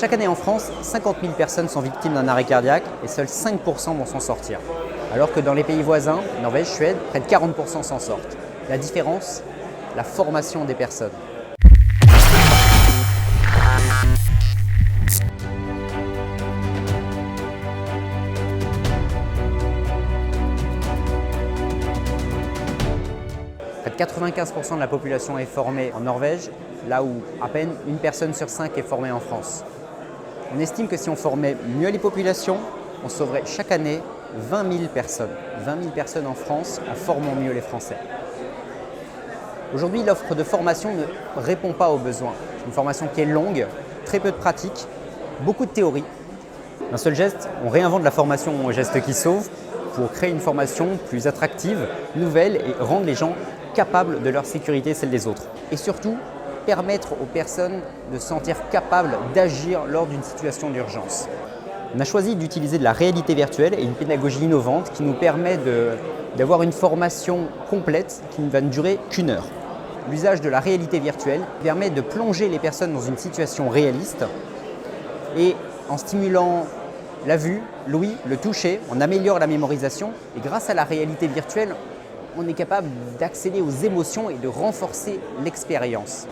Chaque année en France, 50 000 personnes sont victimes d'un arrêt cardiaque et seuls 5% vont s'en sortir. Alors que dans les pays voisins, Norvège, Suède, près de 40% s'en sortent. La différence, la formation des personnes. Près de 95% de la population est formée en Norvège, là où à peine une personne sur 5 est formée en France. On estime que si on formait mieux les populations, on sauverait chaque année 20 000 personnes. 20 000 personnes en France en formant mieux les Français. Aujourd'hui, l'offre de formation ne répond pas aux besoins. C'est une formation qui est longue, très peu de pratique, beaucoup de théorie. D'un seul geste, on réinvente la formation au geste qui sauve pour créer une formation plus attractive, nouvelle et rendre les gens capables de leur sécurité et celle des autres. Et surtout, permettre aux personnes de se sentir capables d'agir lors d'une situation d'urgence. On a choisi d'utiliser de la réalité virtuelle et une pédagogie innovante qui nous permet d'avoir une formation complète qui ne va ne durer qu'une heure. L'usage de la réalité virtuelle permet de plonger les personnes dans une situation réaliste et en stimulant la vue, l'ouïe, le toucher, on améliore la mémorisation et grâce à la réalité virtuelle, on est capable d'accéder aux émotions et de renforcer l'expérience.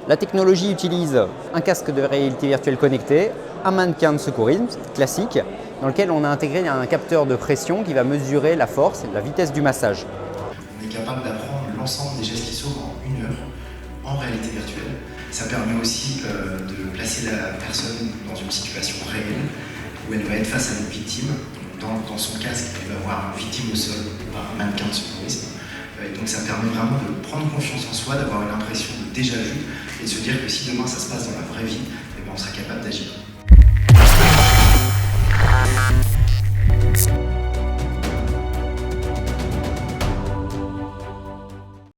La technologie utilise un casque de réalité virtuelle connecté, un mannequin de secourisme classique, dans lequel on a intégré un capteur de pression qui va mesurer la force et la vitesse du massage. On est capable d'apprendre l'ensemble des gestes qui sauvent en une heure en réalité virtuelle. Ça permet aussi de placer la personne dans une situation réelle où elle va être face à une victime. Dans son casque, elle va voir une victime au sol par un mannequin de secourisme. Et donc ça permet vraiment de prendre confiance en soi, d'avoir une impression de déjà vu et de se dire que si demain ça se passe dans la vraie vie,